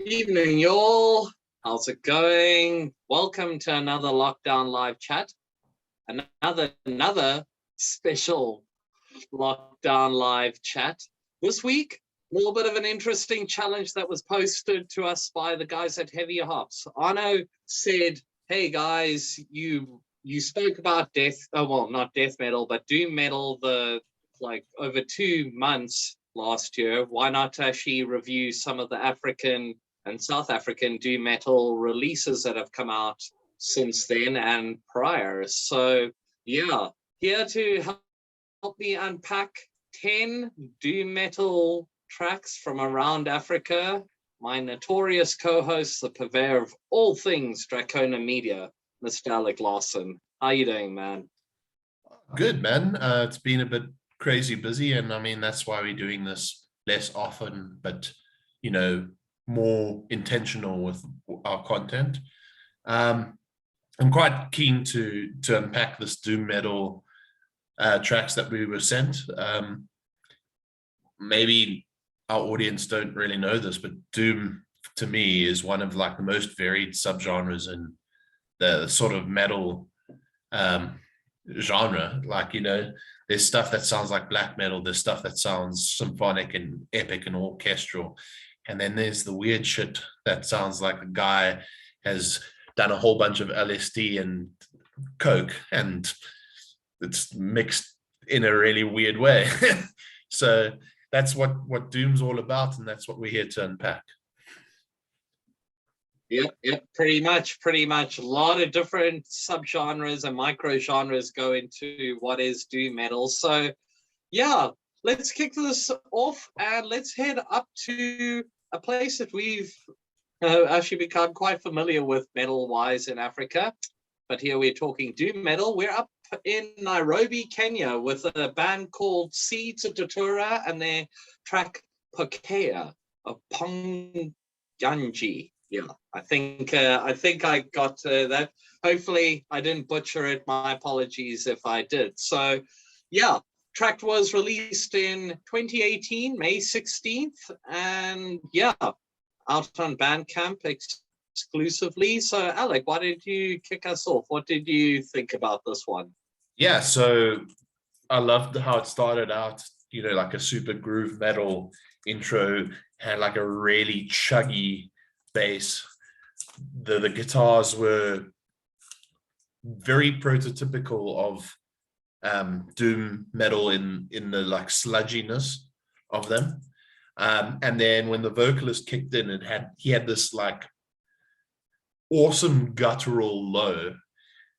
Evening, y'all. How's it going? Welcome to another lockdown live chat. Another special lockdown live chat. This week, a little bit of an interesting challenge that was posted to us by the guys at HeavyHops. Arno said, "Hey guys, you spoke about not death metal, but doom metal over 2 months last year. Why not actually review some of the African and South African doom metal releases that have come out since then and prior?" So yeah, here to help me unpack 10 doom metal tracks from around Africa, my notorious co-host, the purveyor of all things Dracona Media, Mr. Alec Larson. How you doing, man? Good, man. It's been a bit crazy busy, and I mean that's why we're doing this less often, but more intentional with our content. I'm quite keen to unpack this doom metal tracks that we were sent. Maybe our audience don't really know this, but doom to me is one of the most varied subgenres in the sort of metal genre. There's stuff that sounds like black metal, there's stuff that sounds symphonic and epic and orchestral, and then there's the weird shit that sounds like a guy has done a whole bunch of LSD and coke and it's mixed in a really weird way. So that's what doom's all about, and that's what we're here to unpack. Yep, pretty much. A lot of different subgenres and micro genres go into what is doom metal. So yeah, let's kick this off and let's head up to a place that we've actually become quite familiar with metal-wise in Africa. But here we're talking doom metal. We're up in Nairobi, Kenya, with a band called Seeds of Datura and their track Pokea, Oponyaji. Yeah, I think I got that. Hopefully I didn't butcher it. My apologies if I did. So yeah, track was released in 2018, May 16th, and yeah, out on Bandcamp exclusively. So Alec, why did you kick us off? What did you think about this one? Yeah, so I loved how it started out, like a super groove metal intro, had like a really chuggy bass. The guitars were very prototypical of doom metal in the sludginess of them. And then when the vocalist kicked in, he had this awesome guttural low.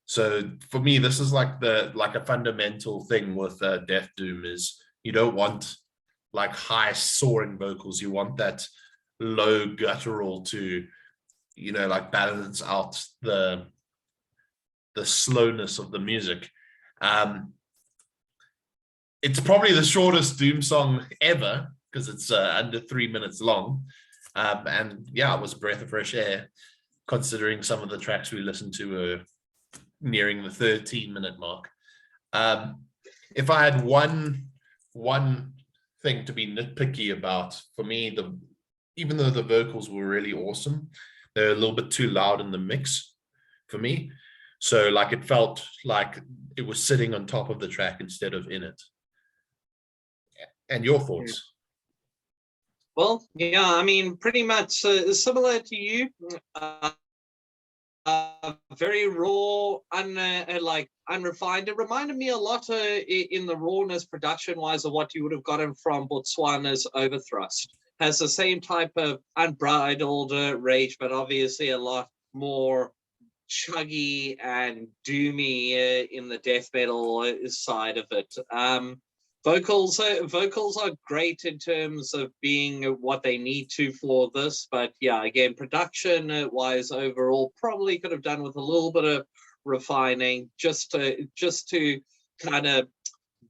So for me, this is a fundamental thing with death doom is you don't want high soaring vocals. You want that low guttural to balance out the slowness of the music. It's probably the shortest doom song ever because it's under 3 minutes long, and yeah, it was a breath of fresh air considering some of the tracks we listened to were nearing the 13-minute mark. If I had one thing to be nitpicky about, for me, even though the vocals were really awesome, they're a little bit too loud in the mix for me. So it felt like it was sitting on top of the track instead of in it. And your thoughts? Well, yeah, I mean, pretty much similar to you. Very raw, unrefined. It reminded me a lot in the rawness production-wise of what you would have gotten from Botswana's Overthrust. Has the same type of unbridled rage, but obviously a lot more chuggy and doomy in the death metal side of it. Vocals are great in terms of being what they need to for this, but yeah, again, production wise overall probably could have done with a little bit of refining just to kind of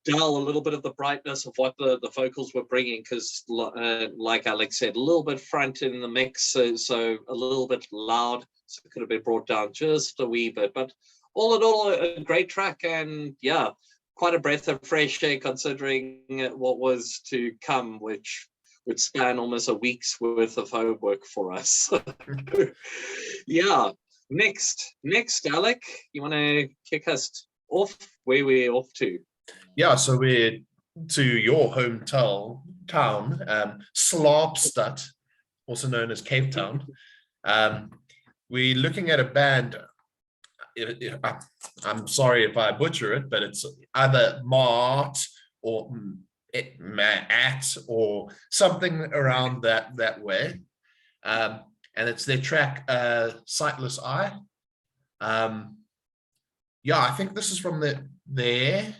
dull a little bit of the brightness of what the vocals were bringing, because like Alex said, a little bit front in the mix, so a little bit loud, so it could have been brought down just a wee bit. But all in all, a great track, and yeah, quite a breath of fresh air considering what was to come, which would span almost a week's worth of homework for us. Yeah. Next, Alec, you want to kick us off? Where we're off to? Yeah, so we're to your hometown, Slaapstad, also known as Cape Town. We're looking at a band. I'm sorry if I butcher it, but it's either Mart or Maat or something around that way. And it's their track Sightless Eye. Yeah, I think this is from their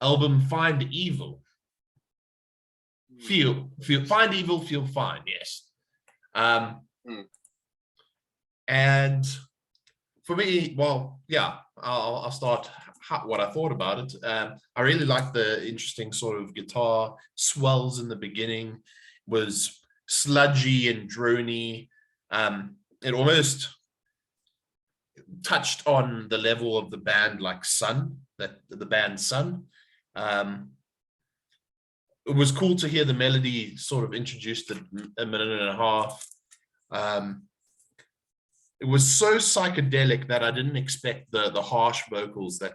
album Find Evil. Find Evil, Feel Fine, yes. And for me, well, yeah, I'll start what I thought about it. I really like the interesting sort of guitar swells in the beginning, was sludgy and drony. It almost touched on the level of the band like Sun, the band Sun. It was cool to hear the melody sort of introduced at a minute and a half. It was so psychedelic that I didn't expect the harsh vocals that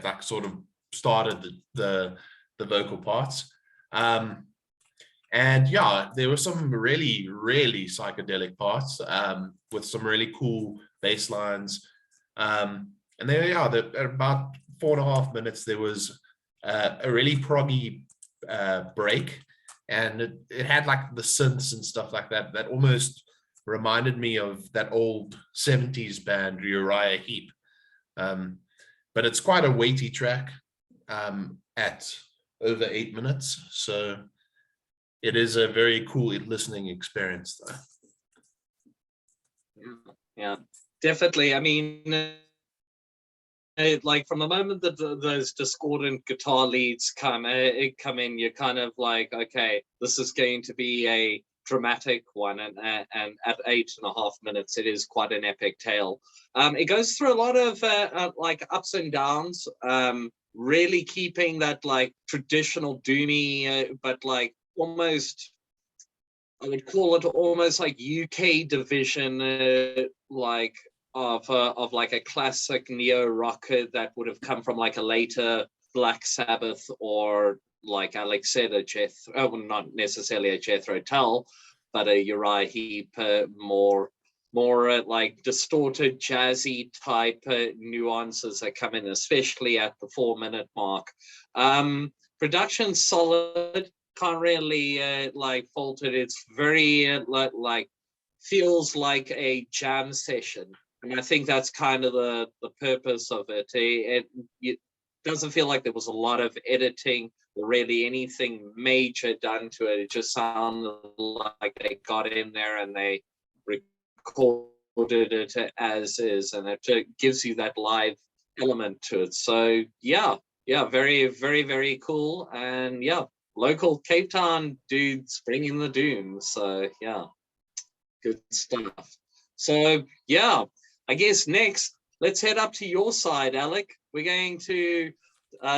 like sort of started the vocal parts. And yeah, there were some really, really psychedelic parts with some really cool bass lines. And there, yeah, at about 4.5 minutes, there was a really proggy break, and it had like the synths and stuff like that almost reminded me of that old 70s band Uriah Heep. But it's quite a weighty track at over 8 minutes, so it is a very cool listening experience though. Yeah, definitely. I mean, like from the moment that those discordant guitar leads come in, you're kind of like, okay, this is going to be a dramatic one, and at 8.5 minutes, it is quite an epic tale. It goes through a lot of like ups and downs, really keeping that like traditional doomy, but like almost, I would call it almost like UK division, like of like a classic neo rocker that would have come from like a later Black Sabbath, or like Alex said, well, not necessarily a Jethro Tull, but a Uriah Heep, more like distorted jazzy type nuances that come in, especially at the 4-minute mark. Production solid, can't really like fault it. It's very like feels like a jam session, and I think that's kind of the purpose of it. It doesn't feel like there was a lot of editing or really anything major done to it. It just sounded like they got in there and they recorded it as is, and it gives you that live element to it. So yeah, very, very, very cool. And yeah, local Cape Town dudes bringing the doom. So yeah, good stuff. So yeah, I guess next, let's head up to your side, Alec. We're going to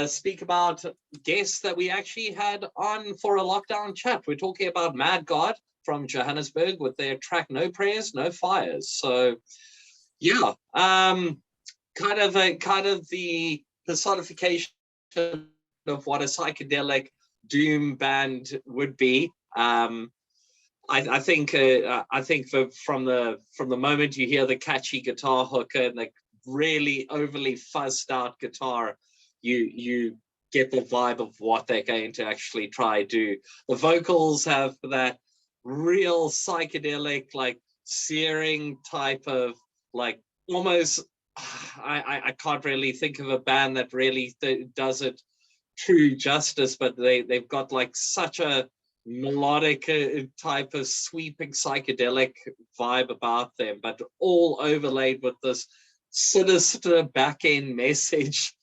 speak about guests that we actually had on for a lockdown chat. We're talking about Mad God from Johannesburg with their track No Prayers, No Fires. So yeah, kind of the personification of what a psychedelic doom band would be. I think from the moment you hear the catchy guitar hook and the really overly fuzzed out guitar, you get the vibe of what they're going to actually try do. The vocals have that real psychedelic, like searing type of like almost. I can't really think of a band that really does it true justice, but they've got like such a melodic type of sweeping psychedelic vibe about them, but all overlaid with this sinister back end message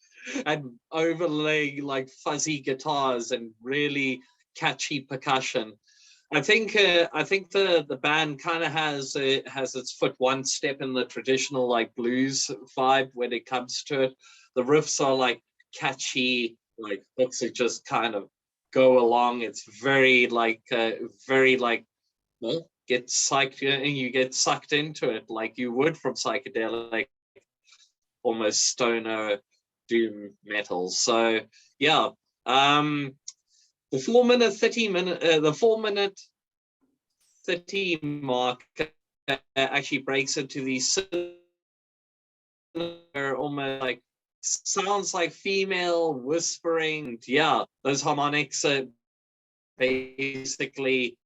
and overlaying like fuzzy guitars and really catchy percussion. I think the band kind of has its foot one step in the traditional like blues vibe when it comes to it. The riffs are like catchy, like hooks that just kind of go along. It's very like well, get psyched and you get sucked into it like you would from psychedelic, almost stoner doom metal. So yeah, the 4-minute 30 mark actually breaks into these almost like sounds like female whispering. Yeah, those harmonics basically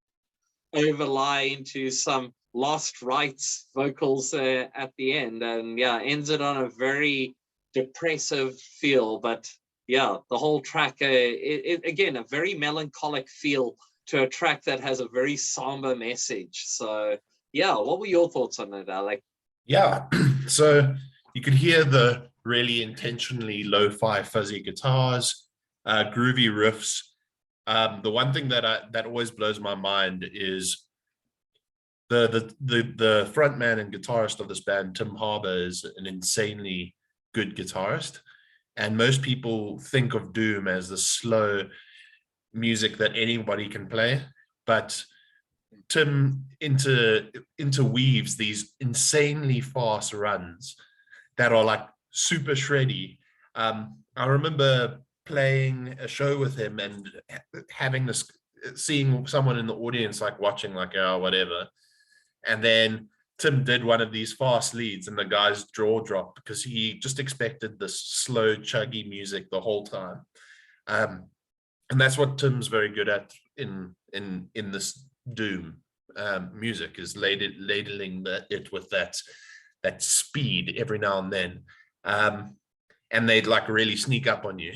overlie into some lost rights vocals at the end, and yeah, ends it on a very depressive feel. But yeah, the whole track, again, a very melancholic feel to a track that has a very somber message. So yeah, what were your thoughts on it, Alec? Yeah, so you could hear the really intentionally lo-fi fuzzy guitars, groovy riffs. The one thing that always blows my mind is the front man and guitarist of this band, Tim Harbour, is an insanely good guitarist, and most people think of doom as the slow music that anybody can play, but Tim interweaves these insanely fast runs that are like super shreddy. I remember playing a show with him and having this, seeing someone in the audience like watching, like, oh, whatever, and then Tim did one of these fast leads and the guy's jaw dropped because he just expected this slow chuggy music the whole time. And that's what Tim's very good at in this doom music, is ladling it with that speed every now and then, and they'd like really sneak up on you.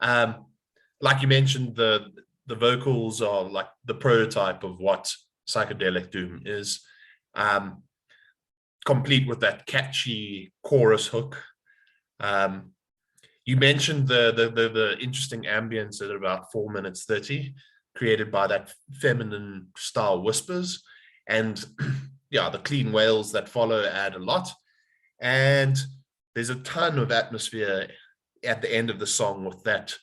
Like you mentioned, the vocals are like the prototype of what psychedelic doom is, complete with that catchy chorus hook. You mentioned the interesting ambience at about 4 minutes 30, created by that feminine style whispers, and yeah, the clean wails that follow add a lot. And there's a ton of atmosphere at the end of the song with that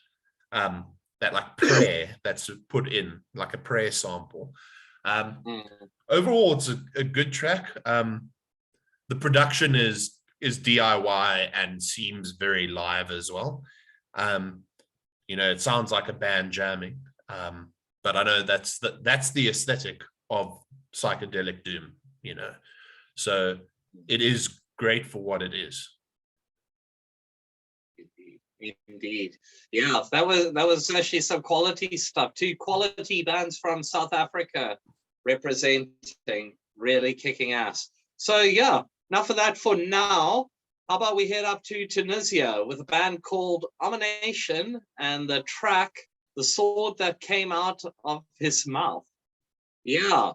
like prayer that's put in, like a prayer sample. Overall, it's a good track. The production is DIY and seems very live as well. It sounds like a band jamming, but I know that's the aesthetic of psychedelic doom, so it is great for what it is. Indeed. Yeah, that was actually some quality stuff. 2 quality bands from South Africa representing, really kicking ass. So yeah, enough of that for now. How about we head up to Tunisia with a band called Omination and the track The Sword That Came Out of His Mouth. Yeah.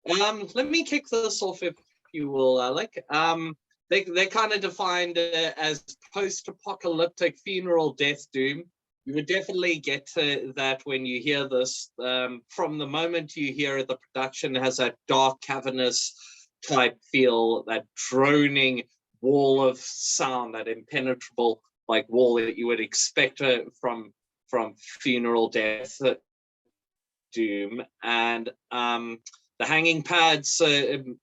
Let me kick this off, if you will, Alec. They're kind of defined as post-apocalyptic funeral death doom. You would definitely get to that when you hear this. From the moment you hear it, the production has that dark, cavernous type feel, that droning wall of sound, that impenetrable like wall that you would expect from funeral death doom. And the hanging pads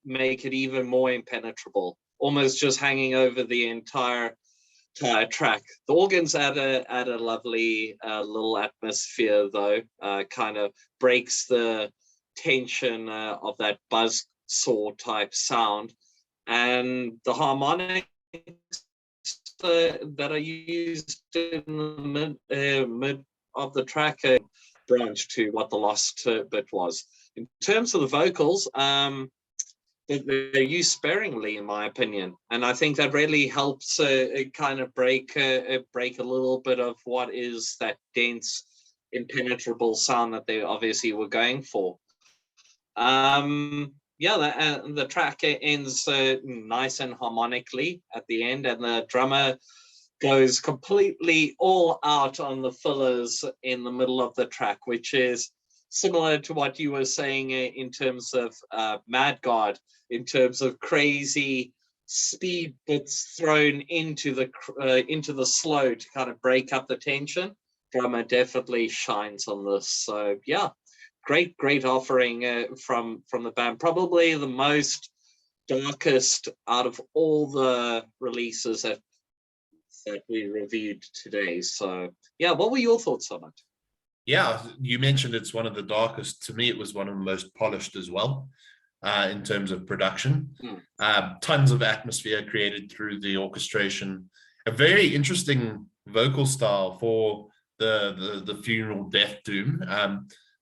make it even more impenetrable, almost just hanging over the entire track. The organs add a lovely little atmosphere, though. Kind of breaks the tension of that buzz saw type sound, and the harmonics that are used in the mid of the track branch to what the lost bit was. In terms of the vocals, they're used sparingly, in my opinion, and I think that really helps kind of break a little bit of what is that dense, impenetrable sound that they obviously were going for. The track ends nice and harmonically at the end, and the drummer goes completely all out on the fillers in the middle of the track, which is similar to what you were saying in terms of Mad God, in terms of crazy speed that's thrown into the slow to kind of break up the tension. Drummer definitely shines on this. So yeah, great offering from the band. Probably the most darkest out of all the releases that we reviewed today. So yeah, what were your thoughts on it? Yeah, you mentioned it's one of the darkest. To me, it was one of the most polished as well, in terms of production. Tons of atmosphere created through the orchestration. A very interesting vocal style for the funeral death doom.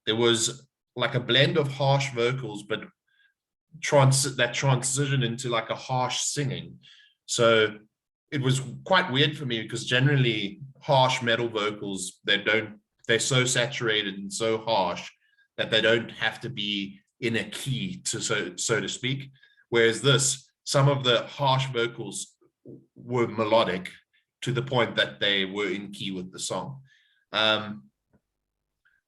There was like a blend of harsh vocals, but that transitioned into like a harsh singing. So it was quite weird for me because generally harsh metal vocals, they're so saturated and so harsh that they don't have to be in a key to so to speak. Whereas this, some of the harsh vocals were melodic to the point that they were in key with the song.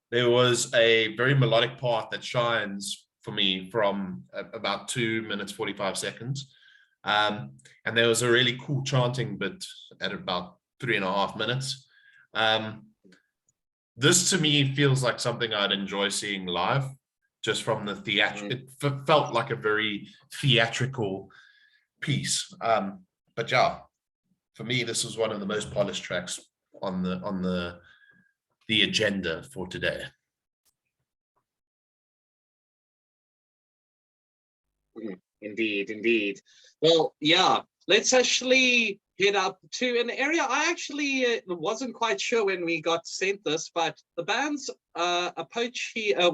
There was a very melodic part that shines for me from about 2 minutes 45 seconds. And there was a really cool chanting bit at about 3.5 minutes. This to me feels like something I'd enjoy seeing live, just from the theatrical. It felt like a very theatrical piece. But yeah, for me, this was one of the most polished tracks on the agenda for today. Indeed. Well, yeah, let's actually head up to an area I actually wasn't quite sure when we got sent this, but the band's Pokea,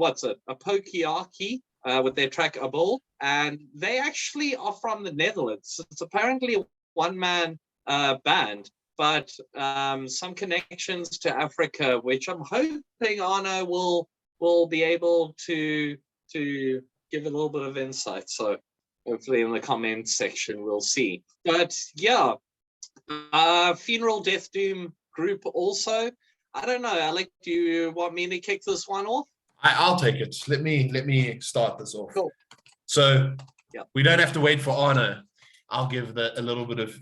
with their track Obol, and they actually are from the Netherlands. It's apparently a one-man band, but some connections to Africa, which I'm hoping Arno will be able to give a little bit of insight. So hopefully in the comments section we'll see. But yeah, funeral death doom group also. I don't know, Alec, do you want me to kick this one off? I'll take it. Let me start this off. Cool. So yeah, we don't have to wait for Arno. I'll give a little bit of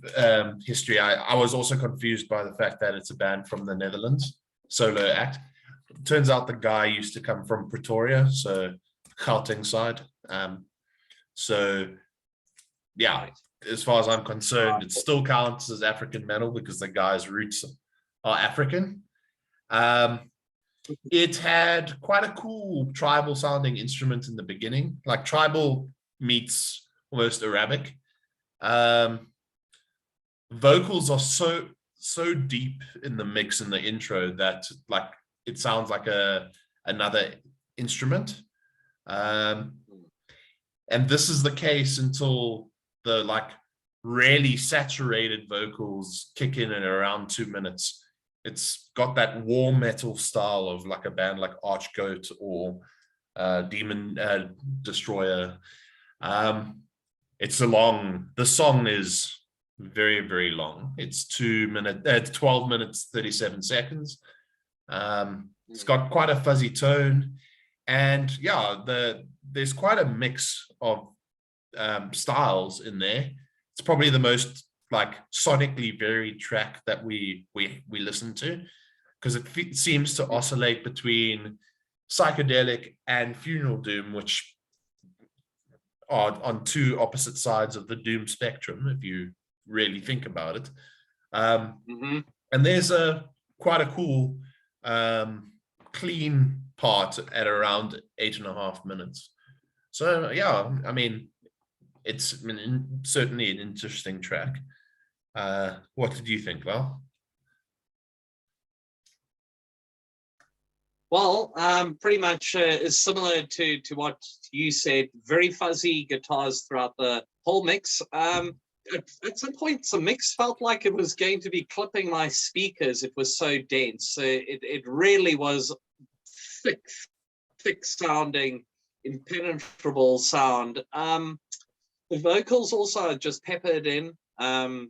history. I was also confused by the fact that it's a band from the Netherlands, solo act. Turns out the guy used to come from Pretoria, so Gauteng side. So yeah, as far as I'm concerned, it still counts as African metal because the guy's roots are African. It had quite a cool tribal sounding instrument in the beginning, like tribal meets almost Arabic. Vocals are so deep in the mix in the intro that like it sounds like another instrument. And this is the case until the like really saturated vocals kick in at around 2 minutes. It's got that war metal style of like a band like Archgoat or Demon Destroyer. The song is very, very long. It's 12 minutes 37 seconds. It's got quite a fuzzy tone, and yeah, there's quite a mix of styles in there. It's probably the most like sonically varied track that we listen to, because it seems to oscillate between psychedelic and funeral doom, which are on two opposite sides of the doom spectrum if you really think about it. And there's quite a cool clean part at around 8.5 minutes. So yeah, I mean, it's certainly an interesting track. What did you think, Val? Well, pretty much is similar to what you said. Very fuzzy guitars throughout the whole mix. At some point, the mix felt like it was going to be clipping my speakers. It was so dense. It really was thick sounding, impenetrable sound. The vocals also are just peppered in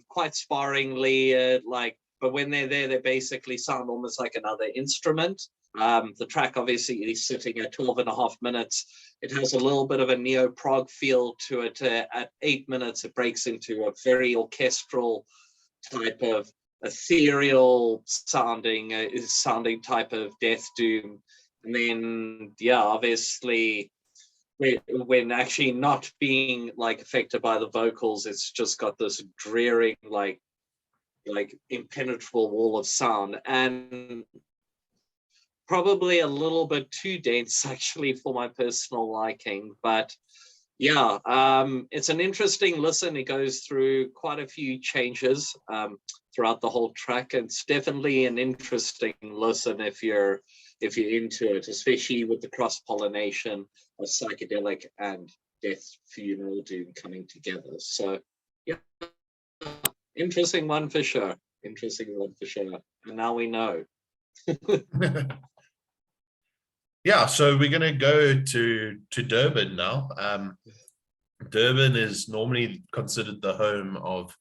quite sparingly, like but when they're there, they basically sound almost like another instrument. The track obviously is sitting at 12.5 minutes. It has a little bit of a neo-prog feel to it. At 8 minutes, it breaks into a very orchestral type of ethereal sounding type of death doom. And then, yeah, obviously, when actually not being like affected by the vocals, it's just got this dreary, like impenetrable wall of sound, and probably a little bit too dense actually for my personal liking. But yeah, it's an interesting listen. It goes through quite a few changes throughout the whole track. It's definitely an interesting listen if you're into it, especially with the cross-pollination of psychedelic and death funeral doom coming together. So yeah, interesting one for sure. And now we know. Yeah, so we're gonna go to Durban now. Durban is normally considered the home of,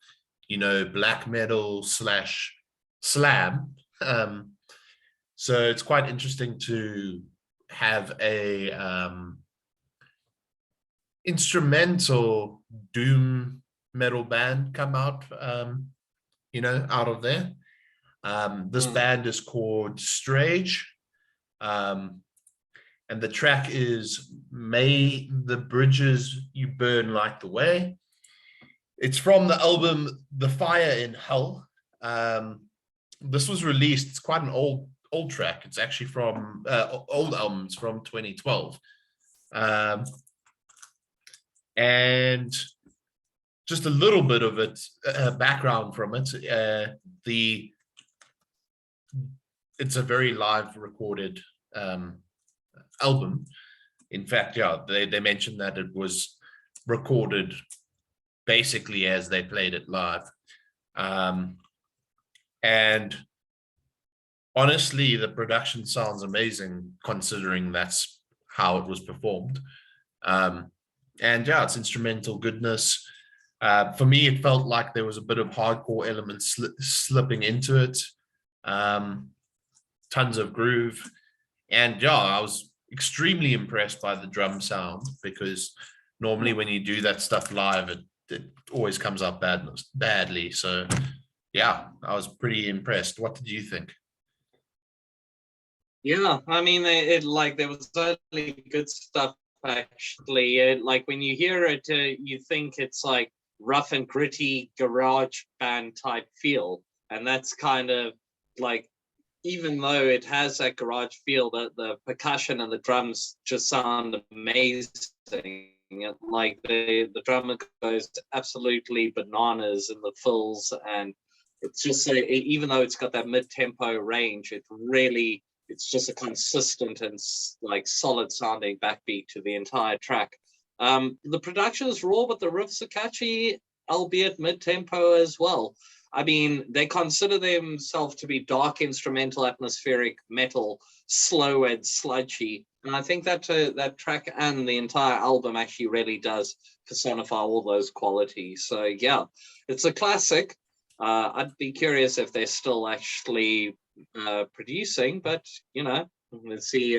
black metal / slam. So it's quite interesting to have a instrumental doom metal band come out, out of there. This band is called Strage. And the track is May the Bridges You Burn Light the Way. It's from the album The Fire in Hell. This was released, it's quite an old track. It's actually from old albums from 2012. And just a little bit of it, background from it. It's a very live recorded album. In fact, yeah, they mentioned that it was recorded basically as they played it live. And honestly, the production sounds amazing considering that's how it was performed. And yeah, it's instrumental goodness. For me, it felt like there was a bit of hardcore elements slipping into it. Tons of groove. And yeah, I was extremely impressed by the drum sound, because normally when you do that stuff live, it always comes out badly. So yeah, I was pretty impressed. What did you think? Yeah, I mean, there was certainly good stuff actually. Like when you hear it, you think it's like rough and gritty garage band type feel, and that's kind of like, even though it has that garage feel, the percussion and the drums just sound amazing. Like the drummer goes absolutely bananas in the fills, and it's just even though it's got that mid-tempo range, it's just a consistent and like solid sounding backbeat to the entire track. The production is raw, but the riffs are catchy, albeit mid-tempo as well. I mean, they consider themselves to be dark instrumental atmospheric metal, slow and sludgy. And I think that that track and the entire album actually really does personify all those qualities. So yeah, it's a classic. I'd be curious if they're still actually producing, but let's see.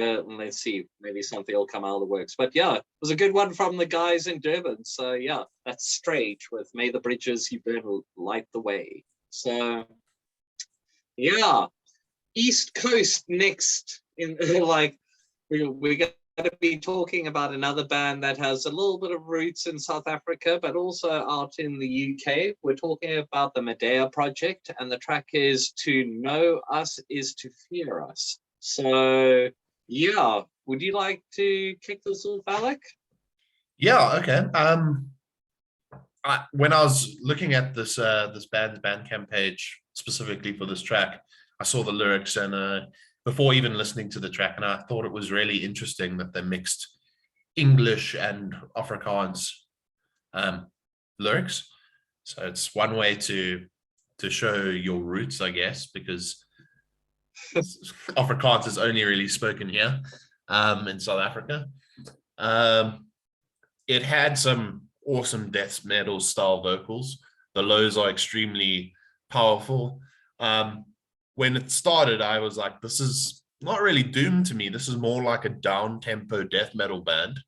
Maybe something will come out of the works. But yeah, it was a good one from the guys in Durban. So yeah, that's Strage with May the Bridges You Burn Light the Way. So yeah, East Coast next. In like we're going to be talking about another band that has a little bit of roots in South Africa, but also out in the UK. We're talking about the Medea project, and the track is To Know Us Is to Fear Us. So yeah, would you like to kick this off, Alec? Yeah, okay. When I was looking at this band's Bandcamp page specifically for this track, I saw the lyrics, and before even listening to the track, and I thought it was really interesting that they mixed English and Afrikaans lyrics. So it's one way to show your roots, I guess, because Afrikaans is only really spoken here in South Africa. It had some awesome death metal style vocals. The lows are extremely powerful. When it started, I was like, this is not really doom to me. This is more like a down-tempo death metal band.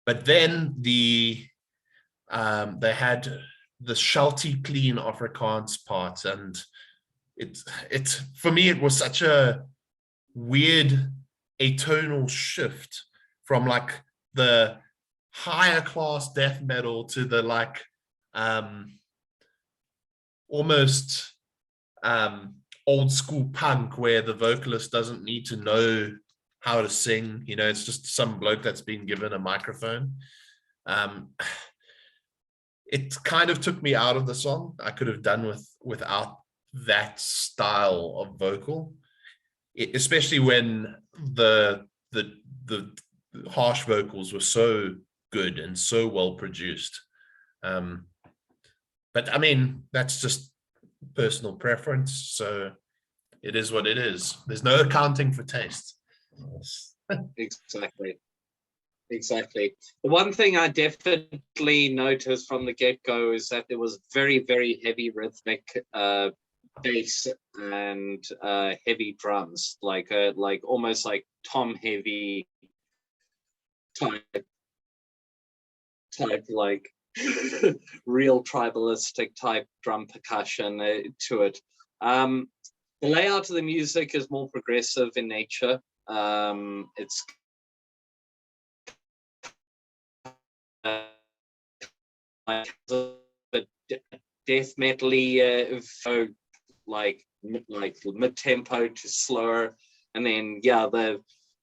But then they had the shouty, clean Afrikaans part, and it's for me, it was such a weird atonal shift from like the higher class death metal to the like almost old school punk where the vocalist doesn't need to know how to sing, you know, it's just some bloke that's been given a microphone. It kind of took me out of the song. I could have done without that style of vocal, especially when the harsh vocals were so good and so well produced. But I mean, that's just personal preference, so it is what it is. There's no accounting for taste. Exactly. The one thing I definitely noticed from the get-go is that there was very, very heavy rhythmic bass and heavy drums, like almost like tom heavy type like real tribalistic type drum percussion to it. The layout of the music is more progressive in nature. It's like death metal-y, like mid-tempo to slower, and then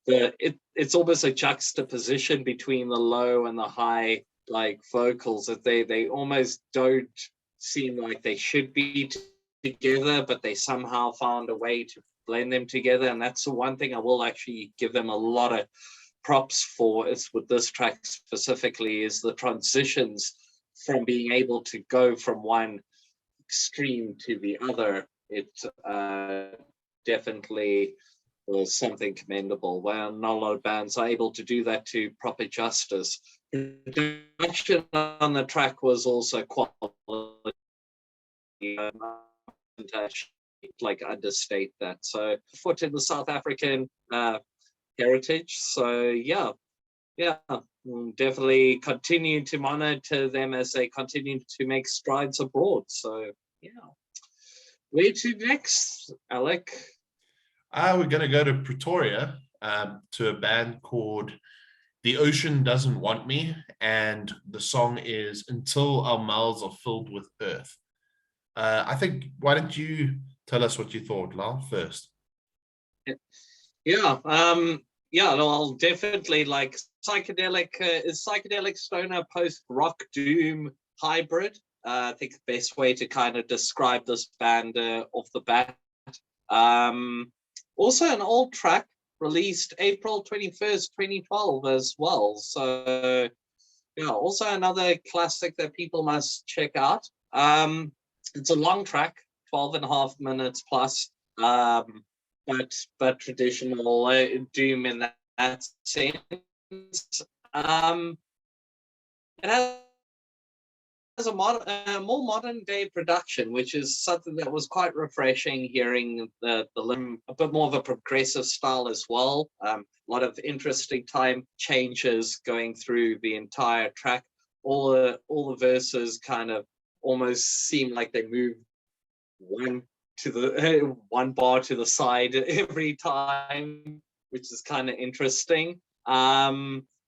it's almost a juxtaposition between the low and the high like vocals, that they almost don't seem like they should be together, but they somehow found a way to blend them together. And that's the one thing I will actually give them a lot of props for, is with this track specifically, is the transitions from being able to go from one extreme to the other. It definitely was something commendable. Well, not a lot of bands are able to do that to proper justice. Production on the track was also quality. Like understate that. So foot in the South African heritage. So yeah, we'll definitely continue to monitor them as they continue to make strides abroad. So yeah, where to next, Alec? We're going to go to Pretoria, to a band called The Ocean Doesn't Want Me, and the song is Until Our Mouths Are Filled with Earth. I think, why don't you tell us what you thought, Lal, first? Yeah, I'll definitely like psychedelic stoner post-rock doom hybrid. I think the best way to kind of describe this band off the bat. Also an old track released April 21st, 2012 as well. So yeah, also another classic that people must check out. It's a long track, 12 and a half minutes plus, but traditional doom in that sense. It has a more modern day production, which is something that was quite refreshing, hearing a bit more of a progressive style as well. A lot of interesting time changes going through the entire track. All the verses kind of almost seem like they move one bar to the side every time, which is kind of interesting.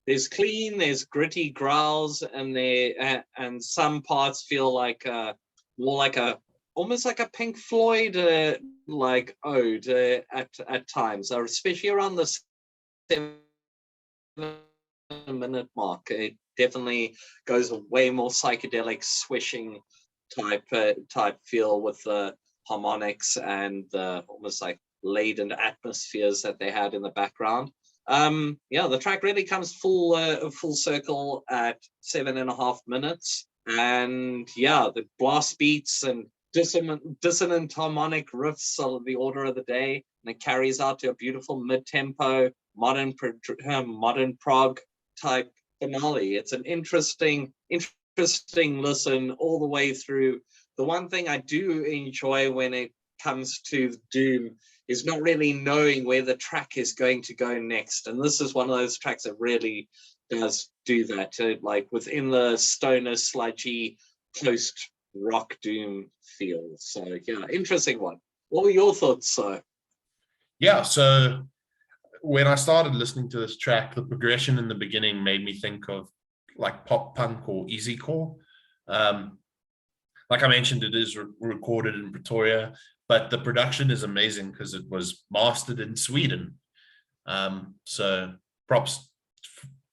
There's clean, there's gritty growls, and some parts feel like almost like a Pink Floyd like ode at times, especially around the 7-minute mark. It definitely goes way more psychedelic swishing type feel with the harmonics and the almost like laden atmospheres that they had in the background. The track really comes full circle at 7.5 minutes, and the blast beats and dissonant harmonic riffs are the order of the day, and it carries out to a beautiful mid-tempo modern prog type finale. It's an interesting listen all the way through the one thing I do enjoy when it comes to Doom is not really knowing where the track is going to go next. And this is one of those tracks that really does do that, like within the stoner, sludgy, post-rock Doom feel. So yeah, interesting one. What were your thoughts, sir? Yeah, so when I started listening to this track, the progression in the beginning made me think of like pop punk or easycore. Like I mentioned, it is recorded in Pretoria, but the production is amazing because it was mastered in Sweden. So props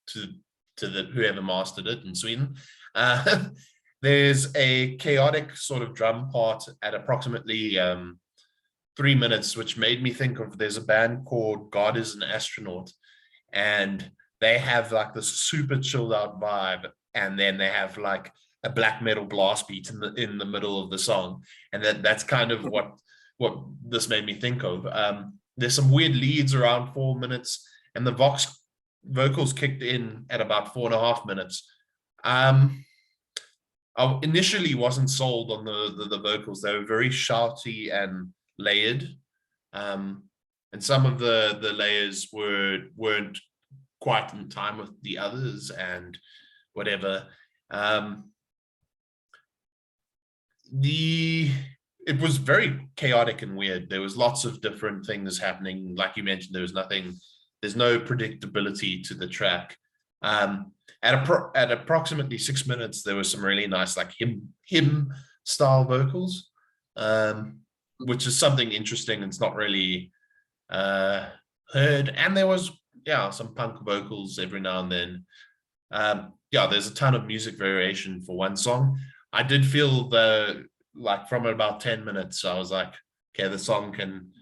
to whoever mastered it in Sweden. There's a chaotic sort of drum part at approximately 3 minutes, which made me think of, there's a band called God is an Astronaut, and they have like this super chilled out vibe, and then they have like a black metal blast beat in the middle of the song, and that's kind of what this made me think of. There's some weird leads around 4 minutes, and the Vox vocals kicked in at about 4.5 minutes. I initially wasn't sold on the vocals. They were very shouty and layered, and some of the layers weren't quite in time with the others and whatever. It was very chaotic and weird. There was lots of different things happening. Like you mentioned, there's no predictability to the track. At approximately 6 minutes, there was some really nice like hymn style vocals, which is something interesting. It's not really heard. And there was some punk vocals every now and then. There's a ton of music variation for one song. I did feel like from about 10 minutes, I was like, okay, the song can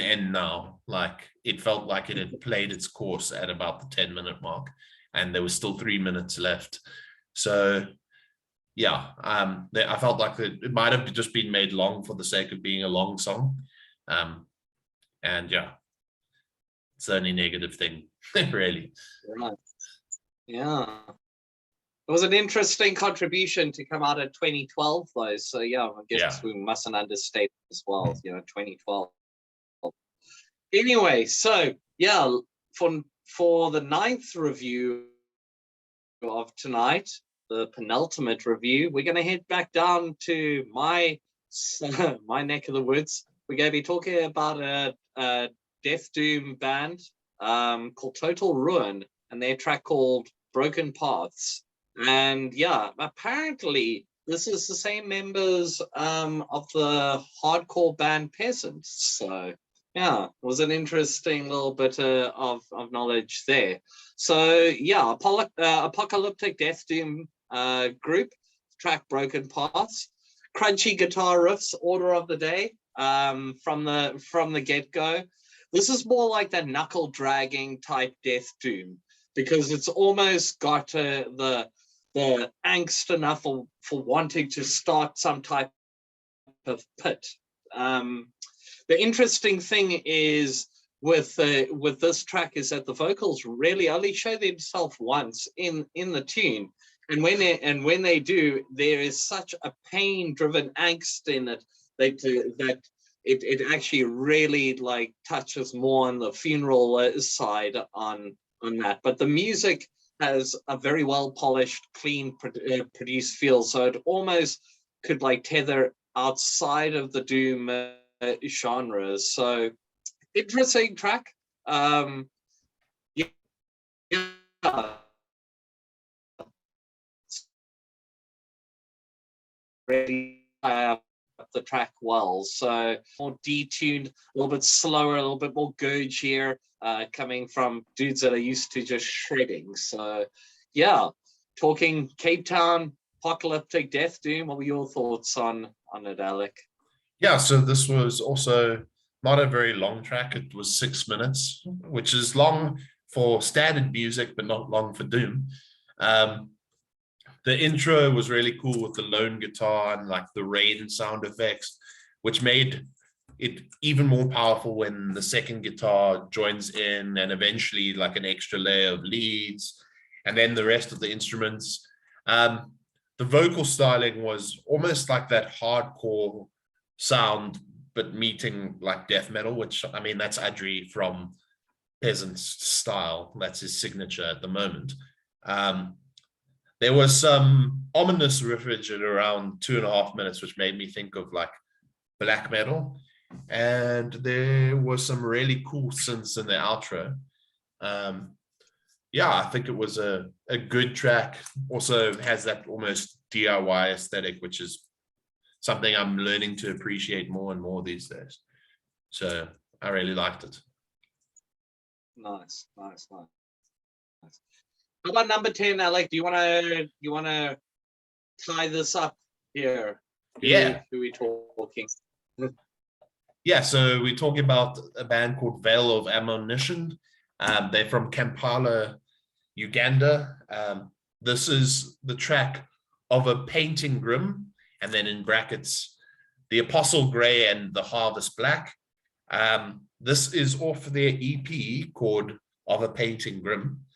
end now. Like it felt like it had played its course at about the 10-minute mark, and there was still 3 minutes left. So I felt like it might have just been made long for the sake of being a long song. It's the only negative thing, really. Right. Yeah. It was an interesting contribution to come out of 2012, though. So I guess we mustn't understate as well. 2012. Anyway, so for the 9th review of tonight, the penultimate review, we're going to head back down to my neck of the woods. We're going to be talking about a Death Doom band called Total Ruin, and their track called Broken Paths. And apparently this is the same members of the hardcore band Peasants. So it was an interesting little bit of knowledge there. So apocalyptic Death Doom group, track Broken Paths, crunchy guitar riffs, order of the day from the get-go. This is more like the knuckle dragging type Death Doom, because it's almost got the angst enough for wanting to start some type of pit. The interesting thing is with this track is that the vocals really only show themselves once in the tune, and when they do, there is such a pain-driven angst in it that it actually really like touches more on the funeral side on that. But the music has a very well polished, clean, produced feel, so it almost could like tether outside of the Doom genres. So interesting track. Really the track well, so more detuned, a little bit slower, a little bit more gurge here, coming from dudes that are used to just shredding. So talking Cape Town apocalyptic Death Doom. What were your thoughts on it, Alec? So this was also not a very long track. It was 6 minutes, which is long for standard music but not long for Doom. The intro was really cool with the lone guitar and like the rain sound effects, which made it even more powerful when the second guitar joins in, and eventually like an extra layer of leads, and then the rest of the instruments. The the vocal styling was almost like that hardcore sound, but meeting like death metal, which, I mean, that's Adri from Peasant's Style. That's his signature at the moment. There was some ominous riffage at around 2.5 minutes, which made me think of like black metal. And there was some really cool synths in the outro. Yeah, I think it was a good track. Also has that almost DIY aesthetic, which is something I'm learning to appreciate more and more these days. So I really liked it. Nice. How about number 10, Alec? Do you wanna tie this up here? Who we talking? Yeah, so we're talking about a band called Vale of Amonition. They're from Kampala, Uganda. This is the track Of a Painting Grim, and then in brackets, The Apostle Grey and The Harvest Black. This is off their EP called Of a Painting Grim,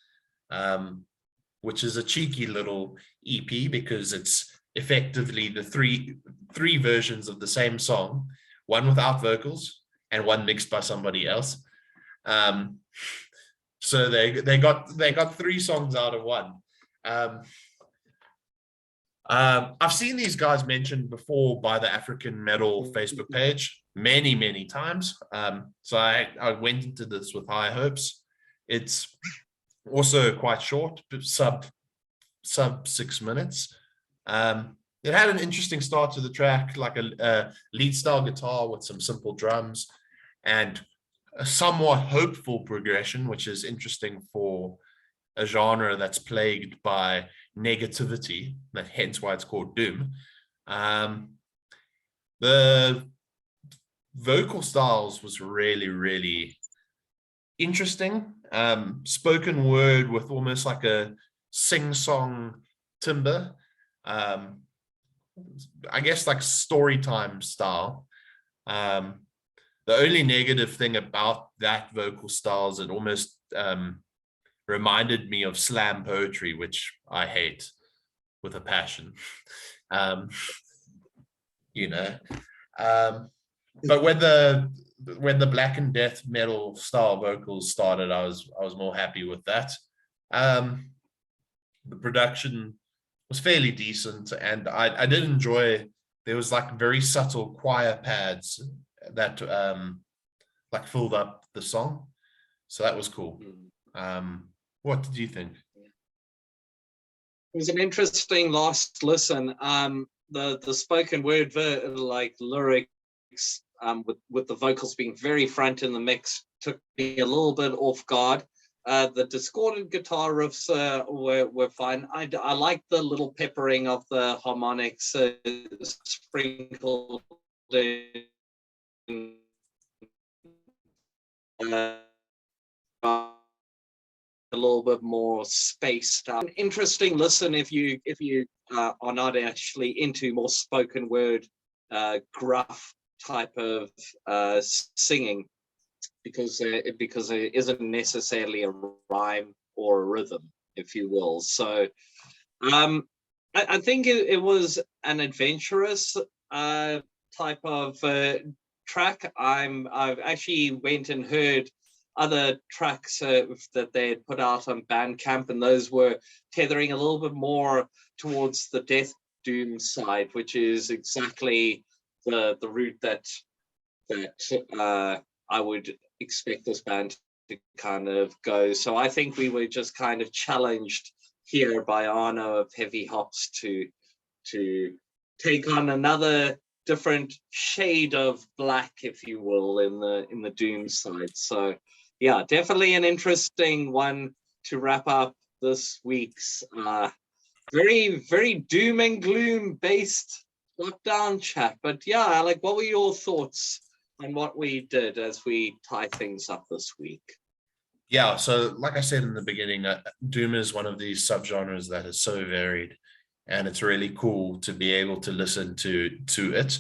which is a cheeky little EP because it's effectively the three versions of the same song, one without vocals and one mixed by somebody else. So they got 3 songs out of one. I've seen these guys mentioned before by the African Metal Facebook page many times. So I went into this with high hopes. It's also quite short, sub 6 minutes. It had an interesting start to the track, like a lead style guitar with some simple drums and a somewhat hopeful progression, which is interesting for a genre that's plagued by negativity, that hence why it's called doom. The vocal styles was really interesting. Spoken word with almost like a sing-song timbre. I guess like story time style. The only negative thing about that vocal style is it almost reminded me of slam poetry, which I hate with a passion. But when the black and death metal style vocals started, I was more happy with that. The production was fairly decent, and I did enjoy. There was like very subtle choir pads that like filled up the song, so that was cool. What did you think? It was an interesting last listen. The spoken word like lyrics with the vocals being very front in the mix took me a little bit off guard. The discordant guitar riffs were fine. I like the little peppering of the harmonics sprinkled in. A little bit more spaced out. An interesting listen if you are not actually into more spoken word, gruff type of singing, because it isn't necessarily a rhyme or a rhythm, if you will. So I think it was an adventurous type of track. I've actually went and heard other tracks that they had put out on Bandcamp, and those were tethering a little bit more towards the death doom side, which is exactly the route that I would expect this band to kind of go. So I think we were just kind of challenged here by Arno of HeavyHops to take on another different shade of black, if you will, in the doom side. So yeah, definitely an interesting one to wrap up this week's very doom and gloom based lockdown chat. But yeah, Alec, what were your thoughts on what we did as we tie things up this week? Yeah, so like I said in the beginning, doom is one of these subgenres that is so varied, and it's really cool to be able to listen to it.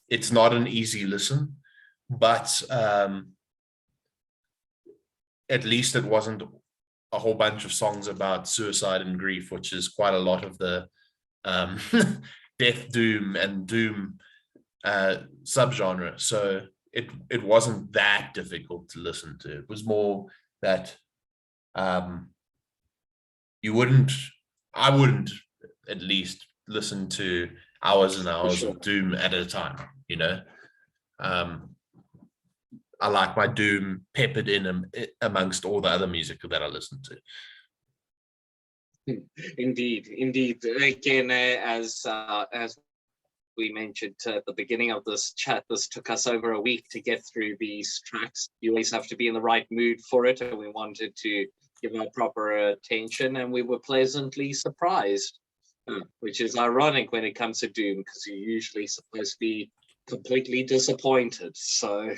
It's not an easy listen, but at least it wasn't a whole bunch of songs about suicide and grief, which is quite a lot of the death doom and doom subgenre. So it wasn't that difficult to listen to. It was more that I wouldn't at least listen to hours and hours of doom at a time, you know. I like my doom peppered in amongst all the other music that I listen to. Indeed. Again, as we mentioned at the beginning of this chat, this took us over a week to get through these tracks. You always have to be in the right mood for it, and we wanted to give our proper attention, and we were pleasantly surprised, which is ironic when it comes to doom, because you're usually supposed to be completely disappointed. So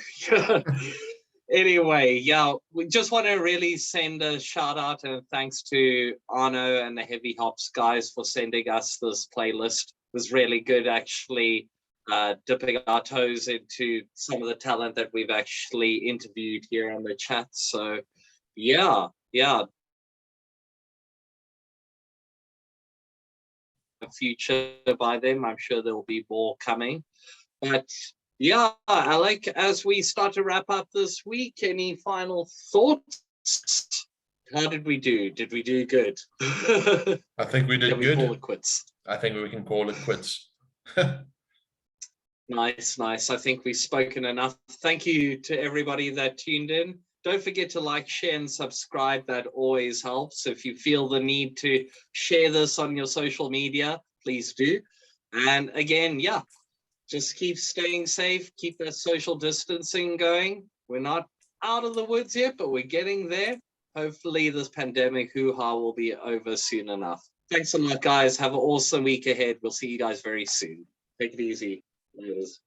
anyway, yeah, we just want to really send a shout out and thanks to Arno and the HeavyHops guys for sending us this playlist. It was really good, actually, dipping our toes into some of the talent that we've actually interviewed here on the chat. So yeah, a future by them. I'm sure there will be more coming. But yeah, Alec, as we start to wrap up this week, any final thoughts? How did we do? Did we do good? I think we did Can good. We call it quits? I think we can call it quits. Nice. I think we've spoken enough. Thank you to everybody that tuned in. Don't forget to like, share, and subscribe. That always helps. If you feel the need to share this on your social media, please do. And again, yeah, just keep staying safe, keep that social distancing going. We're not out of the woods yet, but we're getting there. Hopefully this pandemic hoo-ha will be over soon enough. Thanks a lot, guys. Have an awesome week ahead. We'll see you guys very soon. Take it easy. Laters.